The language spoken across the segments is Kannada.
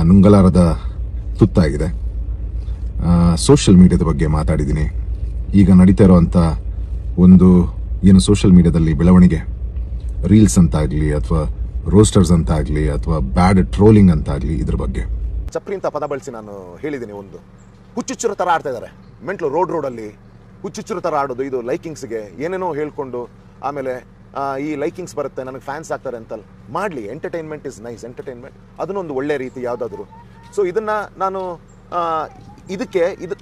ನುಂಗಲಾರದ ತುತ್ತಾಗಿದೆ. ಸೋಷಿಯಲ್ ಮೀಡಿಯಾದ ಬಗ್ಗೆ ಮಾತಾಡಿದ್ದೀನಿ. ಈಗ ನಡೀತಾ ಇರುವಂಥ ಒಂದು ಏನು ಸೋಷಿಯಲ್ ಮೀಡಿಯಾದಲ್ಲಿ ಬೆಳವಣಿಗೆ, ರೀಲ್ಸ್ ಅಂತಾಗಲಿ ಅಥವಾ ರೋಸ್ಟರ್ಸ್ ಅಂತಾಗಲಿ ಅಥವಾ ಬ್ಯಾಡ್ ಟ್ರೋಲಿಂಗ್ ಅಂತಾಗಲಿ, ಇದ್ರ ಬಗ್ಗೆ ಚಪ್ರಿ ಅಂತ ಪದ ಬಳಸಿ ನಾನು ಹೇಳಿದ್ದೀನಿ. ಒಂದು ಹುಚ್ಚುಚ್ಚರ ಥರ ಆಡ್ತಾ ಇದ್ದಾರೆ. ಮೆಂಟ್ಲು ರೋಡಲ್ಲಿ ಹುಚ್ಚುಚ್ಚರ ಥರ ಆಡೋದು, ಇದು ಲೈಕಿಂಗ್ಸ್ಗೆ ಏನೇನೋ ಹೇಳ್ಕೊಂಡು ಆಮೇಲೆ ಈ ಲೈಕಿಂಗ್ಸ್ ಬರುತ್ತೆ, ನನಗೆ ಫ್ಯಾನ್ಸ್ ಆಗ್ತಾರೆ ಅಂತ ಮಾಡಲಿ. ಎಂಟರ್ಟೈನ್ಮೆಂಟ್ ಇಸ್ ನೈಸ್, ಎಂಟರ್ಟೈನ್ಮೆಂಟ್ ಅದನ್ನೊಂದು ಒಳ್ಳೆ ರೀತಿ ಯಾವುದಾದ್ರು. ಸೊ ಇದನ್ನು ನಾನು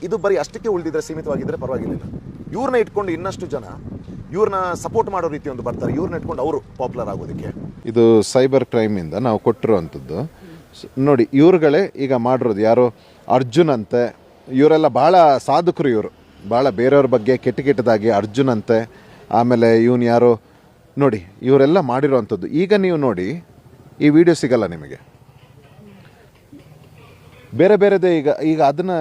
ಇದು ಬರೀ ಅಷ್ಟಕ್ಕೆ ಉಳಿದಿದ್ರೆ, ಸೀಮಿತವಾಗಿದ್ದರೆ ಪರವಾಗಿಲ್ಲ. ಇವ್ರನ್ನ ಇಟ್ಕೊಂಡು ಇನ್ನಷ್ಟು ಜನ ಇವ್ರನ್ನ ಸಪೋರ್ಟ್ ಮಾಡೋ ರೀತಿ ಒಂದು ಬರ್ತಾರೆ. ಇವ್ರನ್ನ ಇಟ್ಕೊಂಡು ಅವರು ಪಾಪ್ಯುಲರ್ ಆಗೋದಕ್ಕೆ. ಇದು ಸೈಬರ್ ಕ್ರೈಮಿಂದ ನಾವು ಕೊಟ್ಟಿರುವಂಥದ್ದು ನೋಡಿ. ಇವ್ರುಗಳೇ ಈಗ ಮಾಡಿರೋದು. ಯಾರೋ ಅರ್ಜುನ್ ಅಂತೆ, ಇವರೆಲ್ಲ ಭಾಳ ಸಾಧಕರು. ಇವರು ಭಾಳ ಬೇರೆಯವ್ರ ಬಗ್ಗೆ ಕೆಟ್ಟದಾಗಿ ಅರ್ಜುನ್ ಅಂತೆ. ಆಮೇಲೆ ಇವನು ಯಾರೋ ನೋಡಿ, ಇವರೆಲ್ಲ ಮಾಡಿರೋವಂಥದ್ದು. ಈಗ ನೀವು ನೋಡಿ, ಈ ವಿಡಿಯೋ ಸಿಗಲ್ಲ ನಿಮಗೆ, ಬೇರೆ ಬೇರೆದೇ. ಈಗ ಅದನ್ನು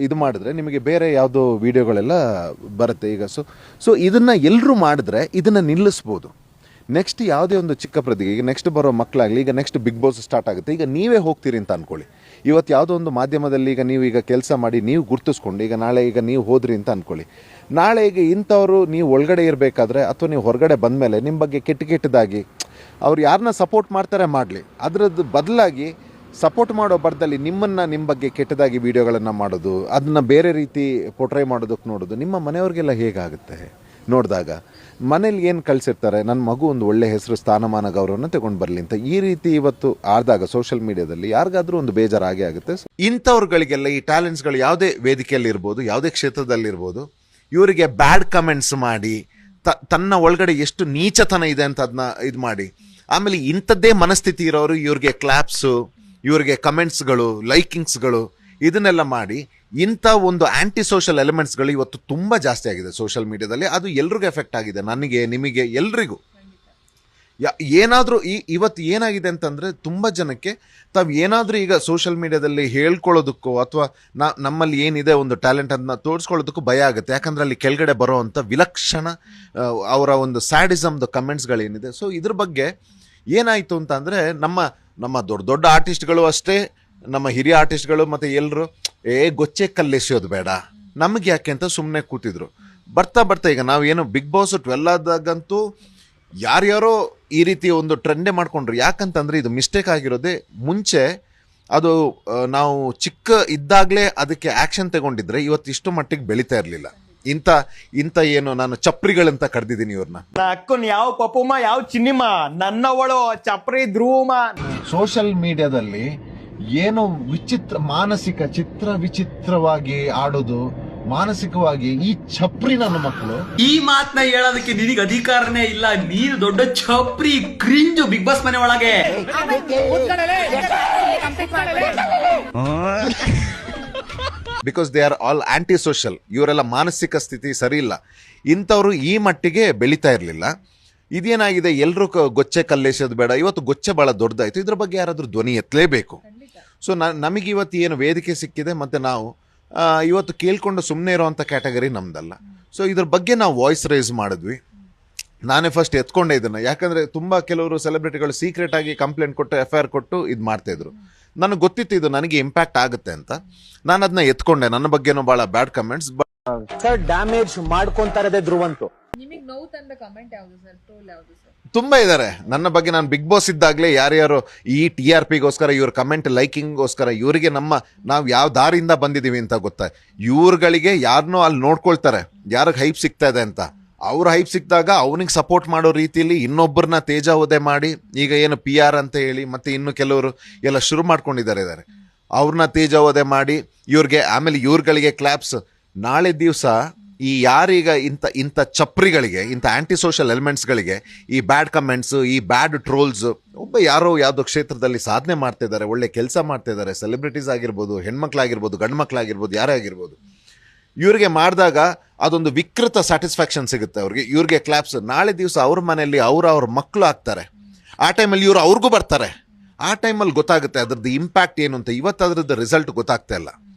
ಇದು ಮಾಡಿದ್ರೆ ನಿಮಗೆ ಬೇರೆ ಯಾವುದೋ ವಿಡಿಯೋಗಳೆಲ್ಲ ಬರುತ್ತೆ ಈಗ. ಸೊ ಇದನ್ನು ಎಲ್ಲರೂ ಮಾಡಿದ್ರೆ ಇದನ್ನು ನಿಲ್ಲಿಸ್ಬೋದು. ನೆಕ್ಸ್ಟ್ ಯಾವುದೇ ಒಂದು ಚಿಕ್ಕ ಪ್ರತಿಗೆ, ಈಗ ನೆಕ್ಸ್ಟ್ ಬರೋ ಮಕ್ಕಳಾಗಲಿ, ಈಗ ನೆಕ್ಸ್ಟ್ ಬಿಗ್ ಬಾಸ್ ಸ್ಟಾರ್ಟ್ ಆಗುತ್ತೆ, ಈಗ ನೀವೇ ಹೋಗ್ತೀರಿ ಅಂತ ಅಂದ್ಕೊಳ್ಳಿ. ಇವತ್ತು ಯಾವುದೋ ಒಂದು ಮಾಧ್ಯಮದಲ್ಲಿ ಈಗ ನೀವು ಈಗ ಕೆಲಸ ಮಾಡಿ ನೀವು ಗುರ್ತಿಸ್ಕೊಂಡು ಈಗ ನಾಳೆ ಈಗ ನೀವು ಹೋದ್ರಿ ಅಂತ ಅಂದ್ಕೊಳ್ಳಿ. ನಾಳೆ ಈಗ ಇಂಥವ್ರು ನೀವು ಒಳಗಡೆ ಇರಬೇಕಾದ್ರೆ ಅಥವಾ ನೀವು ಹೊರಗಡೆ ಬಂದಮೇಲೆ ನಿಮ್ಮ ಬಗ್ಗೆ ಕೆಟ್ಟದಾಗಿ ಅವ್ರು ಯಾರನ್ನ ಸಪೋರ್ಟ್ ಮಾಡ್ತಾರೆ ಮಾಡಲಿ, ಅದರದ್ದು ಬದಲಾಗಿ ಸಪೋರ್ಟ್ ಮಾಡೋ ಬರದಲ್ಲಿ ನಿಮ್ಮ ಬಗ್ಗೆ ಕೆಟ್ಟದಾಗಿ ವಿಡಿಯೋಗಳನ್ನು ಮಾಡೋದು, ಅದನ್ನು ಬೇರೆ ರೀತಿ ಪೋಟ್ರೈ ಮಾಡೋದಕ್ಕೆ ನೋಡೋದು, ನಿಮ್ಮ ಮನೆಯವ್ರಿಗೆಲ್ಲ ಹೇಗಾಗುತ್ತೆ ನೋಡಿದಾಗ. ಮನೇಲಿ ಏನು ಕಳಿಸಿರ್ತಾರೆ, ನನ್ನ ಮಗು ಒಂದು ಒಳ್ಳೆ ಹೆಸರು, ಸ್ಥಾನಮಾನ, ಗೌರವನ ತಗೊಂಡು ಬರಲಿ ಅಂತ ಈ ರೀತಿ ಇವತ್ತು ಆದಾಗ ಸೋಷಿಯಲ್ ಮೀಡಿಯಾದಲ್ಲಿ ಯಾರಿಗಾದ್ರೂ ಒಂದು ಬೇಜಾರಾಗೇ ಆಗುತ್ತೆ. ಇಂಥವ್ರುಗಳಿಗೆಲ್ಲ ಈ ಟ್ಯಾಲೆಂಟ್ಸ್ಗಳು ಯಾವುದೇ ವೇದಿಕೆಯಲ್ಲಿ ಇರ್ಬೋದು, ಯಾವುದೇ ಕ್ಷೇತ್ರದಲ್ಲಿರ್ಬೋದು, ಇವರಿಗೆ ಬ್ಯಾಡ್ ಕಮೆಂಟ್ಸ್ ಮಾಡಿ ತನ್ನ ಒಳಗಡೆ ಎಷ್ಟು ನೀಚತನ ಇದೆ ಅಂತ ಅದನ್ನ ಇದು ಮಾಡಿ, ಆಮೇಲೆ ಇಂಥದ್ದೇ ಮನಸ್ಥಿತಿ ಇರೋರು ಇವ್ರಿಗೆ ಕ್ಲಾಪ್ಸು, ಇವ್ರಿಗೆ ಕಮೆಂಟ್ಸ್ಗಳು, ಲೈಕಿಂಗ್ಸ್ಗಳು ಇದನ್ನೆಲ್ಲ ಮಾಡಿ ಇಂಥ ಒಂದು ಆ್ಯಂಟಿ ಸೋಷಲ್ ಎಲಿಮೆಂಟ್ಸ್ಗಳು ಇವತ್ತು ತುಂಬ ಜಾಸ್ತಿ ಆಗಿದೆ ಸೋಷಿಯಲ್ ಮೀಡಿಯಾದಲ್ಲಿ. ಅದು ಎಲ್ರಿಗೂ ಎಫೆಕ್ಟ್ ಆಗಿದೆ, ನನಗೆ, ನಿಮಗೆ, ಎಲ್ರಿಗೂ. ಏನಾದರೂ ಇವತ್ತು ಏನಾಗಿದೆ ಅಂತಂದರೆ, ತುಂಬ ಜನಕ್ಕೆ ತಾವು ಏನಾದರೂ ಈಗ ಸೋಷಿಯಲ್ ಮೀಡಿಯಾದಲ್ಲಿ ಹೇಳ್ಕೊಳ್ಳೋದಕ್ಕೂ ಅಥವಾ ನಮ್ಮಲ್ಲಿ ಏನಿದೆ ಒಂದು ಟ್ಯಾಲೆಂಟ್ ಅದನ್ನ ತೋರಿಸ್ಕೊಳ್ಳೋದಕ್ಕೂ ಭಯ ಆಗುತ್ತೆ. ಯಾಕಂದರೆ ಅಲ್ಲಿ ಕೆಳಗಡೆ ಬರೋ ಅಂಥ ವಿಲಕ್ಷಣ ಅವರ ಒಂದು ಸ್ಯಾಡಿಸಮ್ದು ಕಮೆಂಟ್ಸ್ಗಳೇನಿದೆ. ಸೊ ಇದ್ರ ಬಗ್ಗೆ ಏನಾಯಿತು ಅಂತ ಅಂದರೆ, ನಮ್ಮ ದೊಡ್ಡ ಆರ್ಟಿಸ್ಟ್ಗಳು ಅಷ್ಟೇ, ನಮ್ಮ ಹಿರಿಯ ಆರ್ಟಿಸ್ಟ್ಗಳು ಮತ್ತು ಎಲ್ಲರೂ ಗೊಚ್ಚೆ ಕಲ್ಲೆಸೋದು ಬೇಡ ನಮಗೆ ಯಾಕೆ ಅಂತ ಸುಮ್ಮನೆ ಕೂತಿದ್ರು. ಬರ್ತಾ ಈಗ ನಾವೇನು ಬಿಗ್ ಬಾಸ್ 12 ಆದಾಗಂತೂ ಯಾರ್ಯಾರೋ ಈ ರೀತಿ ಒಂದು ಟ್ರೆಂಡೇ ಮಾಡ್ಕೊಂಡ್ರು. ಯಾಕಂತಂದರೆ ಇದು ಮಿಸ್ಟೇಕ್ ಆಗಿರೋದೇ ಮುಂಚೆ. ಅದು ನಾವು ಚಿಕ್ಕ ಇದ್ದಾಗಲೇ ಅದಕ್ಕೆ ಆ್ಯಕ್ಷನ್ ತಗೊಂಡಿದ್ರೆ ಇವತ್ತು ಇಷ್ಟು ಮಟ್ಟಿಗೆ ಬೆಳೀತಾ ಇರಲಿಲ್ಲ. ಇಂಥ ಏನು ನಾನು ಚಪ್ರಿಗಳಂತ ಕರೆದಿದ್ದೀನಿ ಇವ್ರನ್ನ. ಅಕ್ಕನ್ ಯಾವ ಪಪ್ಪುಮ್ಮ ಯಾವ ಚಿನ್ನಿಮ್ಮ, ನನ್ನವಳು ಚಪ್ರಿ ಧ್ರುವಮ್ಮ. ಸೋಷಿಯಲ್ ಮೀಡಿಯಾದಲ್ಲಿ ಏನು ವಿಚಿತ್ರವಾಗಿ ಆಡೋದು, ಮಾನಸಿಕವಾಗಿ ಈ ಚಪ್ರಿ ನನ್ನ ಮಕ್ಕಳು. ಈ ಮಾತನ್ನ ಹೇಳೋದಕ್ಕೆ ನಿನಗೆ ಅಧಿಕಾರನೇ ಇಲ್ಲ. ನೀನು ದೊಡ್ಡ ಚಪ್ರಿ, ಕ್ರಿಂಜು ಬಿಗ್ ಬಾಸ್ ಮನೆ ಒಳಗೆ. Because they are all anti social. ಇವರೆಲ್ಲ ಮಾನಸಿಕ ಸ್ಥಿತಿ ಸರಿ ಇಲ್ಲ. ಇಂಥವ್ರು ಈ ಮಟ್ಟಿಗೆ ಬೆಳೀತಾ ಇರಲಿಲ್ಲ. ಇದೇನಾಗಿದೆ, ಎಲ್ಲರೂ ಗೊಚ್ಚೆ ಕಲ್ಲೇಸೋದು ಬೇಡ. ಇವತ್ತು ಗೊಚ್ಚೆ ಭಾಳ ದೊಡ್ಡದಾಯಿತು. ಇದ್ರ ಬಗ್ಗೆ ಯಾರಾದರೂ ಧ್ವನಿ ಎತ್ತಲೇಬೇಕು. ಸೊ ನಮಗೆ ಇವತ್ತು ಏನು ವೇದಿಕೆ ಸಿಕ್ಕಿದೆ, ಮತ್ತು ನಾವು ಇವತ್ತು ಕೇಳ್ಕೊಂಡು ಸುಮ್ಮನೆ ಇರೋವಂಥ ಕ್ಯಾಟಗರಿ ನಮ್ದಲ್ಲ. ಸೊ ಇದ್ರ ಬಗ್ಗೆ ನಾವು ವಾಯ್ಸ್ ರೈಸ್ ಮಾಡಿದ್ವಿ. ನಾನೇ ಫಸ್ಟ್ ಎತ್ಕೊಂಡೆ ಇದನ್ನು. ಯಾಕಂದರೆ ತುಂಬ ಕೆಲವರು ಸೆಲೆಬ್ರಿಟಿಗಳು ಸೀಕ್ರೆಟಾಗಿ ಕಂಪ್ಲೇಂಟ್ ಕೊಟ್ಟು FIR ಕೊಟ್ಟು ಇದು ಮಾಡ್ತಾಯಿದ್ರು. ನನಗೆ ಗೊತ್ತಿತ್ತು ಇದು ನನಗೆ ಇಂಪ್ಯಾಕ್ಟ್ ಆಗುತ್ತೆ ಅಂತ. ನಾನು ಅದನ್ನ ಎತ್ಕೊಂಡೆ. ನನ್ನ ಬಗ್ಗೆನೂ ಭಾಳ ಬ್ಯಾಡ್ ಕಮೆಂಟ್ಸ್ ಡ್ಯಾಮೇಜ್ ಮಾಡ್ಕೊಂತಾರೆ ಧ್ರುವಂತು. ನಿಮಗೆ ನೋವು ತಂದ ಕಮೆಂಟ್ ಯಾವುದು ಸರ್, ಟ್ರೋಲ್ ಯಾವುದು ಸರ್? ತುಂಬ ಇದ್ದಾರೆ ನನ್ನ ಬಗ್ಗೆ. ನಾನು ಬಿಗ್ ಬಾಸ್ ಇದ್ದಾಗಲೇ ಯಾರ್ಯಾರು ಈ TRPಗೋಸ್ಕರ, ಇವ್ರ ಕಮೆಂಟ್ ಲೈಕಿಂಗ್ಗೋಸ್ಕರ, ಇವರಿಗೆ ನಾವು ಯಾವ ದಾರಿಯಿಂದ ಬಂದಿದ್ದೀವಿ ಅಂತ ಗೊತ್ತಾ. ಇವ್ರುಗಳಿಗೆ ಯಾರನ್ನೋ ಅಲ್ಲಿ ನೋಡ್ಕೊಳ್ತಾರೆ, ಯಾರಿಗೆ ಹೈಪ್ ಸಿಗ್ತಾ ಇದೆ ಅಂತ. ಅವ್ರ ಹೈಪ್ ಸಿಕ್ಕಿದಾಗ ಅವನಿಗೆ ಸಪೋರ್ಟ್ ಮಾಡೋ ರೀತಿಯಲ್ಲಿ ಇನ್ನೊಬ್ಬರನ್ನ ತೇಜಾವಧೆ ಮಾಡಿ, ಈಗ ಏನು PR ಅಂತ ಹೇಳಿ ಮತ್ತು ಇನ್ನು ಕೆಲವರು ಎಲ್ಲ ಶುರು ಮಾಡ್ಕೊಂಡಿದ್ದಾರೆ. ಅವ್ರನ್ನ ತೇಜಾವಧೆ ಮಾಡಿ ಇವ್ರಿಗೆ, ಆಮೇಲೆ ಇವ್ರುಗಳಿಗೆ ಕ್ಲಾಪ್ಸ್. ನಾಳೆ ದಿವಸ ಈ ಯಾರೀಗ ಇಂಥ ಚಪ್ರಿಗಳಿಗೆ, ಇಂಥ ಆ್ಯಂಟಿ ಸೋಷಲ್ ಎಲಿಮೆಂಟ್ಸ್ಗಳಿಗೆ ಈ ಬ್ಯಾಡ್ ಕಮೆಂಟ್ಸು, ಈ ಬ್ಯಾಡ್ ಟ್ರೋಲ್ಸ್, ಯಾರೋ ಯಾವುದೋ ಕ್ಷೇತ್ರದಲ್ಲಿ ಸಾಧನೆ ಮಾಡ್ತಿದ್ದಾರೆ, ಒಳ್ಳೆ ಕೆಲಸ ಮಾಡ್ತಿದ್ದಾರೆ, ಸೆಲೆಬ್ರಿಟೀಸ್ ಆಗಿರ್ಬೋದು, ಹೆಣ್ಮಕ್ಳಾಗಿರ್ಬೋದು, ಗಂಡು ಮಕ್ಕಳಾಗಿರ್ಬೋದು, ಯಾರೇ ಆಗಿರ್ಬೋದು, ಇವ್ರಿಗೆ ಮಾಡಿದಾಗ ಅದೊಂದು ವಿಕೃತ ಸ್ಯಾಟಿಸ್ಫ್ಯಾಕ್ಷನ್ ಸಿಗುತ್ತೆ ಅವ್ರಿಗೆ. ಇವ್ರಿಗೆ ಕ್ಲಾಪ್ಸ್. ನಾಳೆ ದಿವಸ ಅವ್ರ ಮನೆಯಲ್ಲಿ ಅವ್ರ ಮಕ್ಕಳು ಆಗ್ತಾರೆ. ಆ ಟೈಮಲ್ಲಿ ಇವರು ಅವ್ರಿಗೂ ಬರ್ತಾರೆ. ಆ ಟೈಮಲ್ಲಿ ಗೊತ್ತಾಗುತ್ತೆ ಅದ್ರದ್ದು ಇಂಪ್ಯಾಕ್ಟ್ ಏನು ಅಂತ. ಇವತ್ತು ಅದ್ರದ್ದು ರಿಸಲ್ಟ್ ಗೊತ್ತಾಗ್ತಾ ಇಲ್ಲ.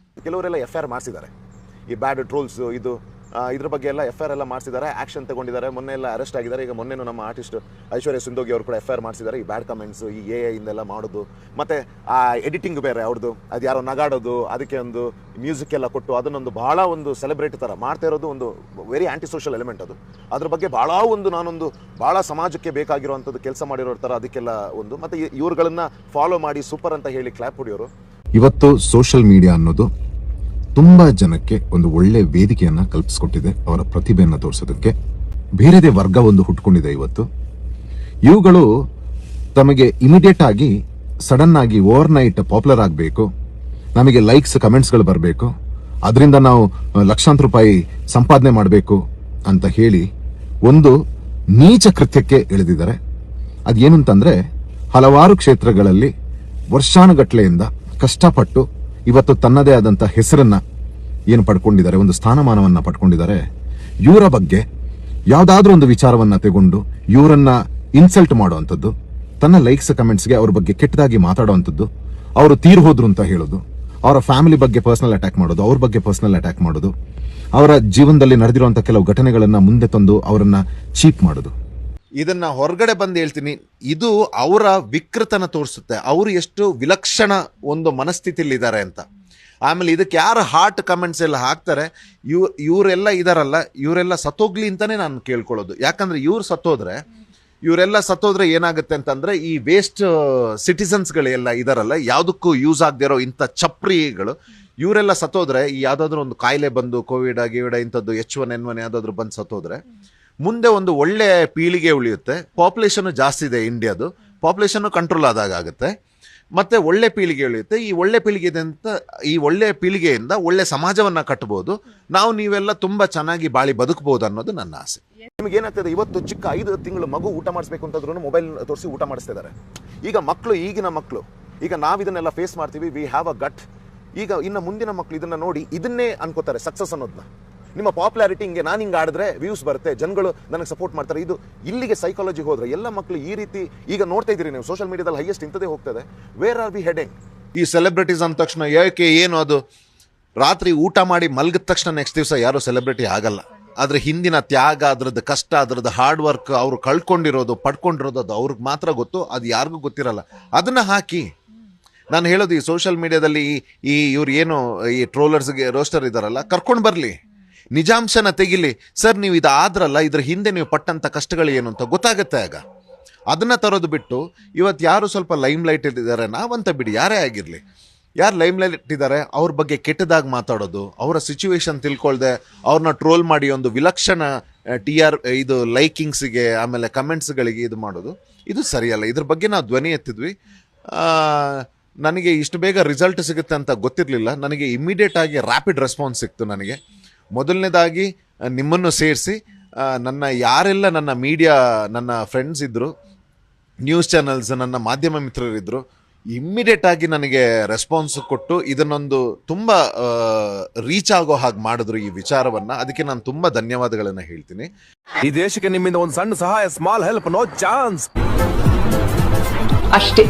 ಕೆಲವರೆಲ್ಲ FIR ಮಾಡಿಸಿದ್ದಾರೆ ಈ ಬ್ಯಾಡ್ ಟ್ರೋಲ್ಸ್. ಇದು ಇದ್ರ ಬಗ್ಗೆ ಎಲ್ಲ FIR ಎಲ್ಲ ಮಾಡಿಸಿದ್ದಾರೆ, ಆ್ಯಕ್ಷನ್ ತಗೊಂಡಿದ್ದಾರೆ, ಮೊನ್ನೆ ಎಲ್ಲ ಅರೆಸ್ಟ್ ಆಗಿದ್ದಾರೆ. ಈಗ ಮೊನ್ನೆನೂ ನಮ್ಮ ಆರ್ಟಿಸ್ಟ್ ಐಶ್ವರ್ಯ ಸಿಂಧೋಗಿ ಅವರು ಕೂಡ FIR ಮಾಡಿಸಿದ್ದಾರೆ. ಈ ಬ್ಯಾಡ್ ಕಮೆಂಟ್ಸು, ಈ AI ಇಂದೆಲ್ಲ ಮಾಡೋದು, ಮತ್ತು ಆ ಎಡಿಟಿಂಗ್ ಬೇರೆ ಅವ್ರದ್ದು, ಅದು ಯಾರೋ ನಗಾಡೋದು, ಅದಕ್ಕೆ ಒಂದು ಮ್ಯೂಸಿಕ್ ಎಲ್ಲ ಕೊಟ್ಟು ಅದನ್ನೊಂದು ಭಾಳ ಒಂದು ಸೆಲೆಬ್ರೇಟ್ ಥರ ಮಾಡ್ತಾ ಇರೋದು ಒಂದು ವೆರಿ ಆ್ಯಂಟಿ ಸೋಷಲ್ ಎಲಿಮೆಂಟ್ ಅದು. ಅದ್ರ ಬಗ್ಗೆ ಭಾಳ ನಾನೊಂದು ಭಾಳ ಸಮಾಜಕ್ಕೆ ಬೇಕಾಗಿರುವಂಥದ್ದು ಕೆಲಸ ಮಾಡಿರೋ ಥರ ಅದಕ್ಕೆಲ್ಲ ಒಂದು, ಮತ್ತು ಇವ್ರುಗಳನ್ನ ಫಾಲೋ ಮಾಡಿ ಸೂಪರ್ ಅಂತ ಹೇಳಿ ಕ್ಲಾಪ್ ಹೊಡಿಯೋರು. ಇವತ್ತು ಸೋಷಿಯಲ್ ಮೀಡಿಯಾ ಅನ್ನೋದು ತುಂಬಾ ಜನಕ್ಕೆ ಒಂದು ಒಳ್ಳೆ ವೇದಿಕೆಯನ್ನ ಕಲ್ಪಿಸ್ಕೊಟ್ಟಿದೆ. ಅವರ ಪ್ರತಿಭೆಯನ್ನ ತೋರಿಸೋದಕ್ಕೆ ಬೇರೆದೇ ವರ್ಗ ಒಂದು ಹುಟ್ಕೊಂಡಿದೆ ಇವತ್ತು. ಇವುಗಳು ತಮಗೆ ಇಮಿಡಿಯೇಟ್ ಆಗಿ ಸಡನ್ ಆಗಿ ಓವರ್ ನೈಟ್ ಪಾಪ್ಯುಲರ್ ಆಗಬೇಕು, ನಮಗೆ ಲೈಕ್ಸ್ ಕಮೆಂಟ್ಸ್ಗಳು ಬರಬೇಕು, ಅದರಿಂದ ನಾವು ಲಕ್ಷಾಂತರ ರೂಪಾಯಿ ಸಂಪಾದನೆ ಮಾಡಬೇಕು ಅಂತ ಹೇಳಿ ಒಂದು ನೀಚ ಕೃತ್ಯಕ್ಕೆ ಇಳಿದಿದ್ದಾರೆ. ಅದೇನು ಅಂತಂದ್ರೆ, ಹಲವಾರು ಕ್ಷೇತ್ರಗಳಲ್ಲಿ ವರ್ಷಾನುಗಟ್ಲೆಯಿಂದ ಕಷ್ಟಪಟ್ಟು ಇವತ್ತು ತನ್ನದೇ ಆದಂತ ಹೆಸರನ್ನ ಏನು ಪಡ್ಕೊಂಡಿದ್ದಾರೆ, ಒಂದು ಸ್ಥಾನಮಾನವನ್ನ ಪಡ್ಕೊಂಡಿದ್ದಾರೆ. ಇವರ ಬಗ್ಗೆ ಯಾವ್ದಾದ್ರೂ ಒಂದು ವಿಚಾರವನ್ನ ತಗೊಂಡು ಇವರನ್ನ ಇನ್ಸಲ್ಟ್ ಮಾಡುವಂಥದ್ದು, ತನ್ನ ಲೈಕ್ಸ್ ಕಮೆಂಟ್ಸ್ಗೆ ಅವ್ರ ಬಗ್ಗೆ ಕೆಟ್ಟದಾಗಿ ಮಾತಾಡುವಂಥದ್ದು, ಅವರು ತೀರ್ ಹೋದ್ರು ಅಂತ ಹೇಳೋದು, ಅವರ ಫ್ಯಾಮಿಲಿ ಬಗ್ಗೆ ಪರ್ಸನಲ್ ಅಟ್ಯಾಕ್ ಮಾಡೋದು, ಅವ್ರ ಬಗ್ಗೆ ಪರ್ಸನಲ್ ಅಟ್ಯಾಕ್ ಮಾಡೋದು, ಅವರ ಜೀವನದಲ್ಲಿ ನಡೆದಿರುವಂತಹ ಕೆಲವು ಘಟನೆಗಳನ್ನ ಮುಂದೆ ತಂದು ಅವರನ್ನ ಚೀಪ್ ಮಾಡೋದು. ಇದನ್ನ ಹೊರಗಡೆ ಬಂದು ಹೇಳ್ತೀನಿ, ಇದು ಅವರ ವಿಕೃತನ ತೋರಿಸುತ್ತೆ, ಅವರು ಎಷ್ಟು ವಿಲಕ್ಷಣ ಒಂದು ಮನಸ್ಥಿತಿಲಿದ್ದಾರೆ ಅಂತ. ಆಮೇಲೆ ಇದಕ್ಕೆ ಯಾರು ಹಾರ್ಟ್ ಕಮೆಂಟ್ಸ್ ಎಲ್ಲ ಹಾಕ್ತಾರೆ, ಇವರೆಲ್ಲ ಇದಾರಲ್ಲ, ಇವರೆಲ್ಲ ಸತ್ತೋಗ್ಲಿ ಅಂತಾನೆ ನಾನು ಕೇಳ್ಕೊಳ್ಳೋದು. ಯಾಕಂದ್ರೆ ಇವರೆಲ್ಲ ಸತ್ತೋದ್ರೆ ಏನಾಗುತ್ತೆ ಅಂತಂದ್ರೆ, ಈ ವೇಸ್ಟ್ ಸಿಟಿಸನ್ಸ್ಗಳೆಲ್ಲ ಇದಾರಲ್ಲ, ಯಾವುದಕ್ಕೂ ಯೂಸ್ ಆಗದೆ ಇರೋ ಇಂಥ ಚಪ್ರಿಗಳು, ಇವರೆಲ್ಲ ಸತ್ತೋದ್ರೆ, ಈ ಯಾವುದಾದ್ರೂ ಒಂದು ಕಾಯಿಲೆ ಬಂದು ಕೋವಿಡ್ ಇಂಥದ್ದು H1N1 ಯಾವುದಾದ್ರೂ ಬಂದು ಸತ್ತೋದ್ರೆ, ಮುಂದೆ ಒಂದು ಒಳ್ಳೆ ಪೀಳಿಗೆ ಉಳಿಯುತ್ತೆ. ಪಾಪ್ಯುಲೇಷನ್ ಜಾಸ್ತಿ ಇದೆ ಇಂಡಿಯಾದು, ಪಾಪ್ಯುಲೇಷನ್ ಕಂಟ್ರೋಲ್ ಆದಾಗ ಆಗುತ್ತೆ, ಮತ್ತೆ ಒಳ್ಳೆ ಪೀಳಿಗೆ ಉಳಿಯುತ್ತೆ. ಈ ಒಳ್ಳೆ ಪೀಳಿಗೆಯಿಂದ ಒಳ್ಳೆ ಸಮಾಜವನ್ನ ಕಟ್ಟಬಹುದು, ನೀವೆಲ್ಲ ತುಂಬಾ ಚೆನ್ನಾಗಿ ಬಾಳಿ ಬದುಕಬಹುದು ಅನ್ನೋದು ನನ್ನ ಆಸೆ. ನಿಮ್ಗೆ ಏನಾಗ್ತದೆ, ಇವತ್ತು ಚಿಕ್ಕ 5 ತಿಂಗಳು ಮಗು ಊಟ ಮಾಡಿಸ್ಬೇಕು ಅಂತಂದ್ರೂ ಮೊಬೈಲ್ ತೋರಿಸಿ ಊಟ ಮಾಡಿಸ್ತಾ ಇದ್ದಾರೆ. ಈಗ ಈಗಿನ ಮಕ್ಕಳು, ಈಗ ನಾವಿದನ್ನೆಲ್ಲ ಫೇಸ್ ಮಾಡ್ತೀವಿ, ವಿ ಹ್ಯಾವ್ ಅ ಗಟ್. ಈಗ ಇನ್ನು ಮುಂದಿನ ಮಕ್ಕಳು ಇದನ್ನ ನೋಡಿ ಇದನ್ನೇ ಅನ್ಕೋತಾರೆ ಸಕ್ಸಸ್ ಅನ್ನೋದನ್ನ. ನಿಮ್ಮ ಪಾಪ್ಯುಲಾರಿಟಿ ಹಿಂಗೆ, ನಾನು ಹಿಂಗೆ ಆಡಿದ್ರೆ ವ್ಯೂಸ್ ಬರುತ್ತೆ, ಜನಗಳು ನನಗೆ ಸಪೋರ್ಟ್ ಮಾಡ್ತಾರೆ, ಇದು ಇಲ್ಲಿಗೆ ಸೈಕಾಲಜಿ ಹೋದ್ರೆ ಎಲ್ಲ ಮಕ್ಕಳು ಈ ರೀತಿ ಈಗ ನೋಡ್ತಾ ಇದ್ದೀರಿ ನೀವು ಸೋಷಿಯಲ್ ಮೀಡಿಯಾದಲ್ಲಿ ಹೈಯೆಸ್ಟ್ ಇಂಥದೇ ಹೋಗ್ತದೆ. Where are we heading? ಈ ಸೆಲೆಬ್ರಿಟೀಸ್ ಅಂದ ತಕ್ಷಣ ಏನು ಅದು, ರಾತ್ರಿ ಊಟ ಮಾಡಿ ಮಲಗಿದ ತಕ್ಷಣ ನೆಕ್ಸ್ಟ್ ದಿವಸ ಯಾರು ಸೆಲೆಬ್ರಿಟಿ ಆಗಲ್ಲ. ಅದ್ರ ಹಿಂದಿನ ತ್ಯಾಗ, ಅದ್ರದ್ದು ಕಷ್ಟ, ಅದ್ರದ್ದು ಹಾರ್ಡ್ ವರ್ಕ್, ಅವ್ರು ಕಳ್ಕೊಂಡಿರೋದು ಪಡ್ಕೊಂಡಿರೋದು ಅದು ಅವ್ರಿಗೆ ಮಾತ್ರ ಗೊತ್ತು, ಅದು ಯಾರಿಗೂ ಗೊತ್ತಿರಲ್ಲ. ಅದನ್ನ ಹಾಕಿ ನಾನು ಹೇಳೋದು, ಈ ಸೋಷಿಯಲ್ ಮೀಡಿಯಾದಲ್ಲಿ ಇವ್ರು ಏನು ಈ ಟ್ರೋಲರ್ಸ್ಗೆ ರೋಸ್ಟರ್ ಇದಾರಲ್ಲ, ಕರ್ಕೊಂಡು ಬರಲಿ, ನಿಜಾಂಶನ ತೆಗಿಲಿ. ಸರ್ ನೀವು ಇದಾದ್ರಲ್ಲ, ಇದ್ರ ಹಿಂದೆ ನೀವು ಪಟ್ಟಂತ ಕಷ್ಟಗಳು ಏನು ಅಂತ ಗೊತ್ತಾಗುತ್ತೆ. ಆಗ ಅದನ್ನ ತರೋದು ಬಿಟ್ಟು, ಇವತ್ತು ಯಾರು ಸ್ವಲ್ಪ ಲೈಮ್ ಲೈಟ್ ಇದ್ದಾರೆ, ನಾವಂತ ಬಿಡಿ, ಯಾರೇ ಆಗಿರಲಿ, ಯಾರು ಲೈಮ್ ಲೈಟ್ ಇದ್ದಾರೆ ಅವ್ರ ಬಗ್ಗೆ ಕೆಟ್ಟದಾಗಿ ಮಾತಾಡೋದು, ಅವರ ಸಿಚುವೇಶನ್ ತಿಳ್ಕೊಳ್ದೆ ಅವ್ರನ್ನ ಟ್ರೋಲ್ ಮಾಡಿ ಒಂದು ವಿಲಕ್ಷಣ ಇದು ಲೈಕಿಂಗ್ಸ್ಗೆ ಆಮೇಲೆ ಕಮೆಂಟ್ಸ್ಗಳಿಗೆ ಇದು ಮಾಡೋದು, ಇದು ಸರಿಯಲ್ಲ. ಇದ್ರ ಬಗ್ಗೆ ನಾವು ಧ್ವನಿ ಎತ್ತಿದ್ವಿ. ನನಗೆ ಇಷ್ಟು ಬೇಗ ರಿಸಲ್ಟ್ ಸಿಗುತ್ತೆ ಅಂತ ಗೊತ್ತಿರಲಿಲ್ಲ. ನನಗೆ ಇಮ್ಮಿಡಿಯೇಟ್ ಆಗಿ ರ್ಯಾಪಿಡ್ ರೆಸ್ಪಾನ್ಸ್ ಸಿಕ್ತು. ನನಗೆ ಮೊದಲನೇದಾಗಿ ನಿಮ್ಮನ್ನು ಸೇರಿಸಿ ಯಾರೆಲ್ಲ ನನ್ನ ಮೀಡಿಯಾ, ನನ್ನ ಫ್ರೆಂಡ್ಸ್ ಇದ್ದರು, ನ್ಯೂಸ್ ಚಾನಲ್ಸ್, ನನ್ನ ಮಾಧ್ಯಮ ಮಿತ್ರರಿದ್ದರು, ಇಮ್ಮಿಡಿಯೇಟ್ ಆಗಿ ನನಗೆ ರೆಸ್ಪಾನ್ಸ್ ಕೊಟ್ಟು ಇದನ್ನೊಂದು ತುಂಬ ರೀಚ್ ಆಗೋ ಹಾಗೆ ಮಾಡಿದ್ರು ಈ ವಿಚಾರವನ್ನು. ಅದಕ್ಕೆ ನಾನು ತುಂಬ ಧನ್ಯವಾದಗಳನ್ನು ಹೇಳ್ತೀನಿ. ಈ ದೇಶಕ್ಕೆ ನಿಮ್ಮಿಂದ ಒಂದು ಸಣ್ಣ ಸಹಾಯ, ಸ್ಮಾಲ್ ಹೆಲ್ಪ್, ನೋ ಚಾನ್ಸ್ ಅಷ್ಟೇ.